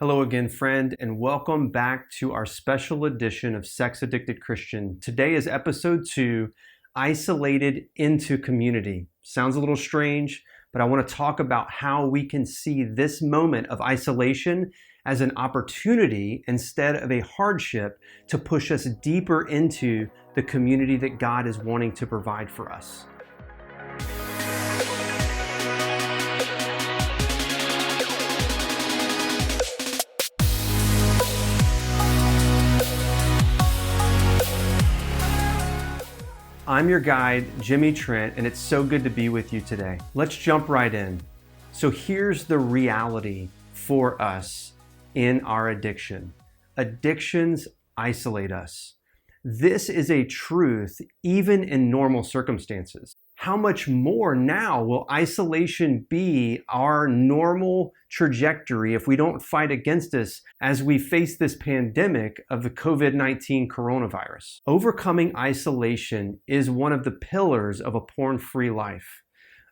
Hello again, friend, and welcome back to our special edition of Sex Addicted Christian. Today is episode 2, Isolated into Community. Sounds a little strange, but I want to talk about how we can see this moment of isolation as an opportunity instead of a hardship to push us deeper into the community that God is wanting to provide for us. I'm your guide, Jimmy Trent, and it's so good to be with you today. Let's jump right in. So here's the reality for us in our addiction. Addictions isolate us. This is a truth even in normal circumstances. How much more now will isolation be our normal trajectory if we don't fight against this as we face this pandemic of the COVID-19 coronavirus? Overcoming isolation is one of the pillars of a porn-free life.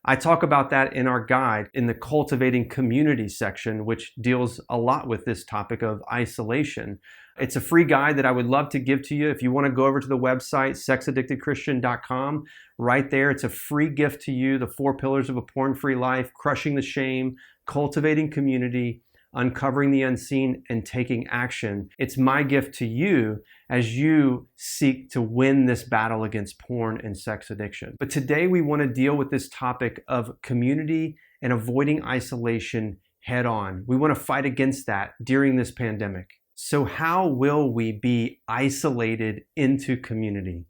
I talk about that in our guide in the Cultivating Community section, which deals a lot with this topic of isolation. It's a free guide that I would love to give to you. If you want to go over to the website, sexaddictedchristian.com, right there, it's a free gift to you. The 4 pillars of a porn-free life: crushing the shame, cultivating community, uncovering the unseen, and taking action. It's my gift to you as you seek to win this battle against porn and sex addiction. But today we want to deal with this topic of community and avoiding isolation head on. We want to fight against that during this pandemic. So how will we be isolated into community?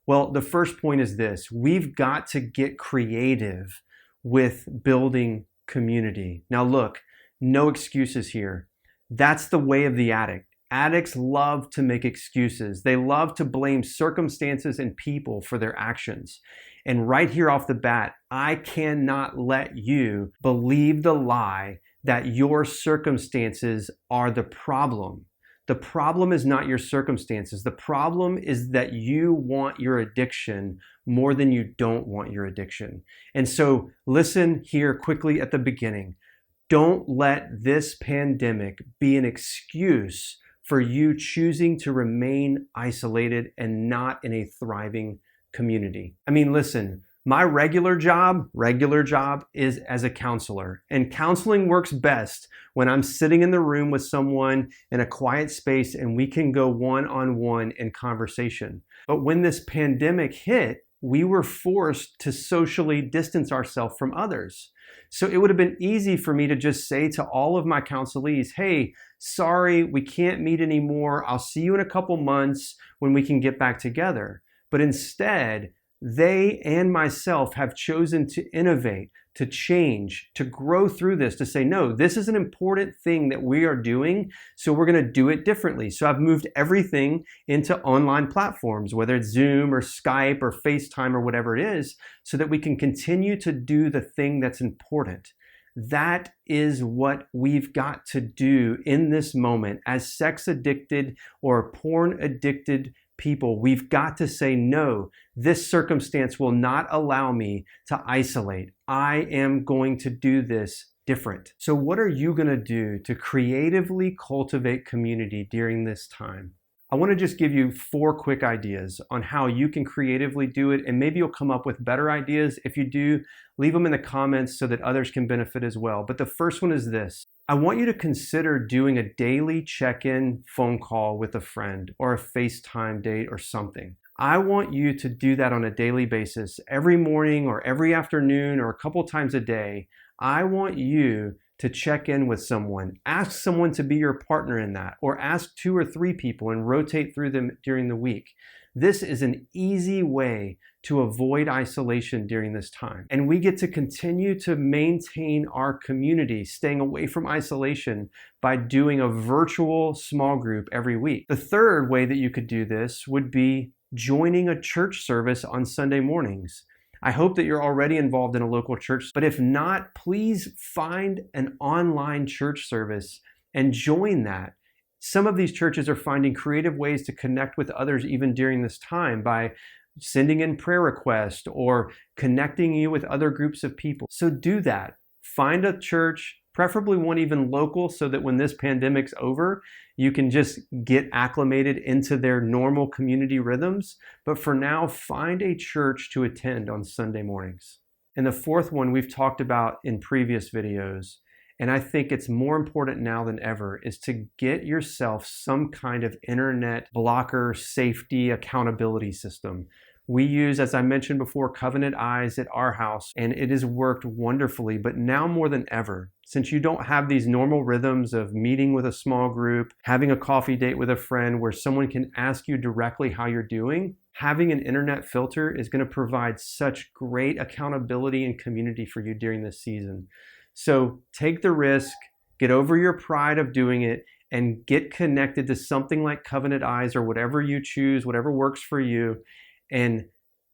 Well, the first point is this: we've got to get creative with building community. Now look, no excuses here. That's the way of the addict. Addicts love to make excuses. They love to blame circumstances and people for their actions. And right here off the bat, I cannot let you believe the lie that your circumstances are the problem. The problem is not your circumstances. The problem is that you want your addiction more than you don't want your addiction. And so listen here quickly at the beginning. Don't let this pandemic be an excuse for you choosing to remain isolated and not in a thriving community. I mean, listen, my regular job is as a counselor. And counseling works best when I'm sitting in the room with someone in a quiet space and we can go one-on-one in conversation. But when this pandemic hit, we were forced to socially distance ourselves from others. So it would have been easy for me to just say to all of my counselees, hey, sorry, we can't meet anymore. I'll see you in a couple months when we can get back together. But instead, they and myself have chosen to innovate, to change, to grow through this, to say, no, this is an important thing that we are doing, so we're going to do it differently. So I've moved everything into online platforms, whether it's Zoom or Skype or FaceTime or whatever it is, so that we can continue to do the thing that's important. That is what we've got to do in this moment as sex addicted or porn addicted people. We've got to say, no, this circumstance will not allow me to isolate. I am going to do this different. So what are you going to do to creatively cultivate community during this time? I want to just give you 4 quick ideas on how you can creatively do it, and maybe you'll come up with better ideas. If you do, leave them in the comments so that others can benefit as well. But the first one is this. I want you to consider doing a daily check-in phone call with a friend or a FaceTime date or something. I want you to do that on a daily basis, every morning or every afternoon or a couple times a day. I want you to check in with someone. Ask someone to be your partner in that, or ask 2 or 3 people and rotate through them during the week. This is an easy way to avoid isolation during this time. And we get to continue to maintain our community, staying away from isolation by doing a virtual small group every week. The third way that you could do this would be joining a church service on Sunday mornings. I hope that you're already involved in a local church, but if not, please find an online church service and join that. Some of these churches are finding creative ways to connect with others even during this time by sending in prayer requests or connecting you with other groups of people. So do that. Find a church, preferably one even local, so that when this pandemic's over, you can just get acclimated into their normal community rhythms. But for now, find a church to attend on Sunday mornings. And the fourth one we've talked about in previous videos, and I think it's more important now than ever, is to get yourself some kind of internet blocker safety accountability system. We use, as I mentioned before, Covenant Eyes at our house, and it has worked wonderfully. But now more than ever, since you don't have these normal rhythms of meeting with a small group, having a coffee date with a friend where someone can ask you directly how you're doing, having an internet filter is going to provide such great accountability and community for you during this season. So take the risk, get over your pride of doing it, and get connected to something like Covenant Eyes or whatever you choose, whatever works for you, and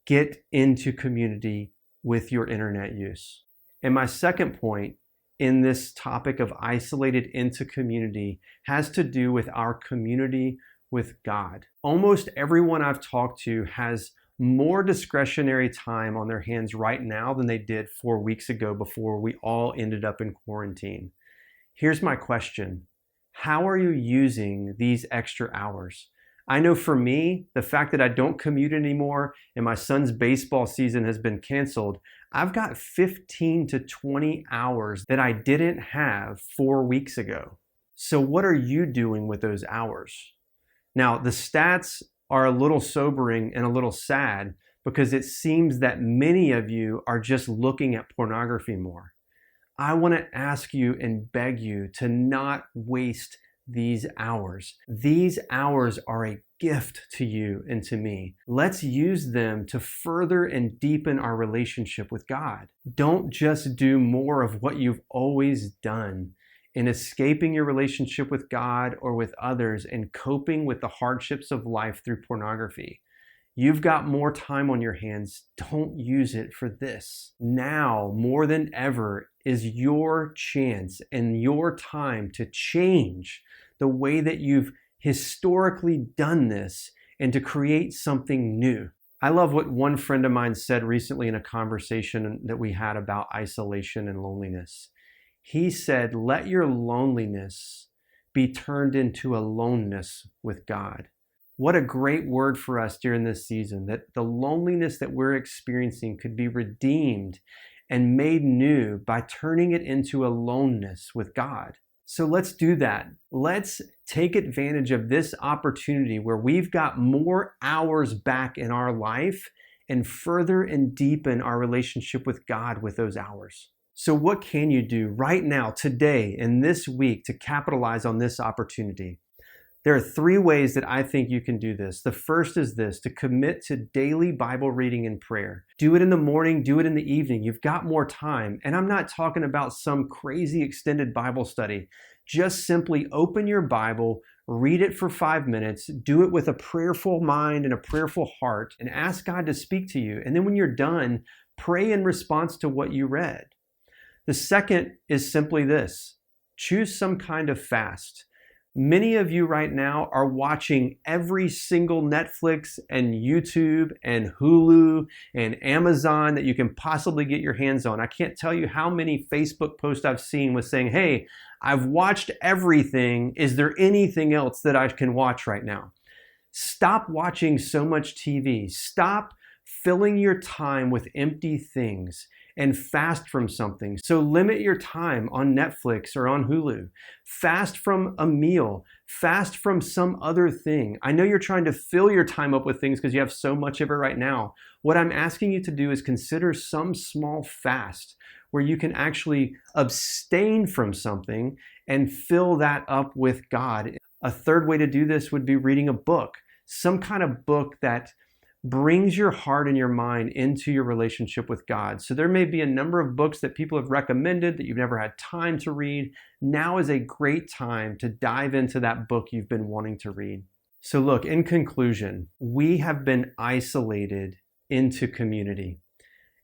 get into community with your internet use. And my second point in this topic of isolated into community has to do with our community with God. Almost everyone I've talked to has more discretionary time on their hands right now than they did 4 weeks ago before we all ended up in quarantine. Here's my question. How are you using these extra hours? I know for me, the fact that I don't commute anymore and my son's baseball season has been canceled, I've got 15 to 20 hours that I didn't have 4 weeks ago. So what are you doing with those hours? Now, the stats are a little sobering and a little sad because it seems that many of you are just looking at pornography more. I want to ask you and beg you to not waste these hours. These hours are a gift to you and to me. Let's use them to further and deepen our relationship with God. Don't just do more of what you've always done in escaping your relationship with God or with others and coping with the hardships of life through pornography. You've got more time on your hands. Don't use it for this. Now, more than ever, is your chance and your time to change the way that you've historically done this and to create something new. I love what one friend of mine said recently in a conversation that we had about isolation and loneliness. He said, let your loneliness be turned into aloneness with God. What a great word for us during this season, that the loneliness that we're experiencing could be redeemed and made new by turning it into aloneness with God. So let's do that. Let's take advantage of this opportunity where we've got more hours back in our life and further and deepen our relationship with God with those hours. So what can you do right now, today, and this week to capitalize on this opportunity? There are 3 ways that I think you can do this. The first is this, to commit to daily Bible reading and prayer. Do it in the morning, do it in the evening. You've got more time. And I'm not talking about some crazy extended Bible study. Just simply open your Bible, read it for 5 minutes, do it with a prayerful mind and a prayerful heart, and ask God to speak to you. And then when you're done, pray in response to what you read. The second is simply this, choose some kind of fast. Many of you right now are watching every single Netflix and YouTube and Hulu and Amazon that you can possibly get your hands on. I can't tell you how many Facebook posts I've seen with saying, hey, I've watched everything. Is there anything else that I can watch right now? Stop watching so much TV. Stop filling your time with empty things and fast from something. So limit your time on Netflix or on Hulu. Fast from a meal. Fast from some other thing. I know you're trying to fill your time up with things because you have so much of it right now. What I'm asking you to do is consider some small fast where you can actually abstain from something and fill that up with God. A third way to do this would be reading a book. Some kind of book that brings your heart and your mind into your relationship with God. So there may be a number of books that people have recommended that you've never had time to read. Now is a great time to dive into that book you've been wanting to read. So look, in conclusion, we have been isolated into community.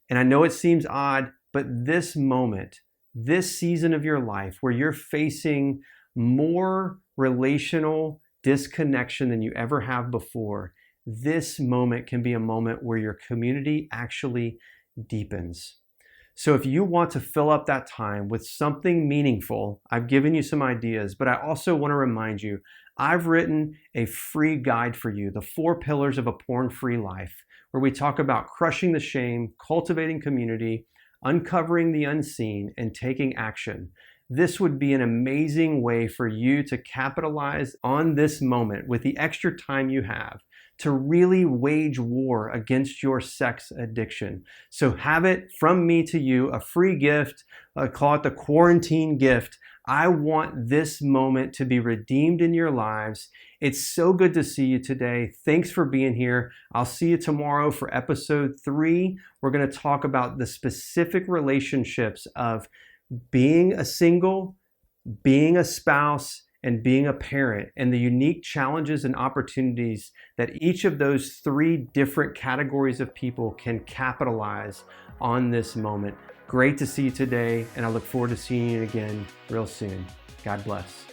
And I know it seems odd, but this moment, this season of your life where you're facing more relational disconnection than you ever have before, this moment can be a moment where your community actually deepens. So if you want to fill up that time with something meaningful, I've given you some ideas, but I also want to remind you, I've written a free guide for you, the 4 pillars of a porn-free life, where we talk about crushing the shame, cultivating community, uncovering the unseen, and taking action. This would be an amazing way for you to capitalize on this moment with the extra time you have to really wage war against your sex addiction. So have it from me to you, a free gift, call it the quarantine gift. I want this moment to be redeemed in your lives. It's so good to see you today. Thanks for being here. I'll see you tomorrow for episode 3. We're going to talk about the specific relationships of being a single, being a spouse, and being a parent, and the unique challenges and opportunities that each of those 3 different categories of people can capitalize on this moment. Great to see you today, and I look forward to seeing you again real soon. God bless.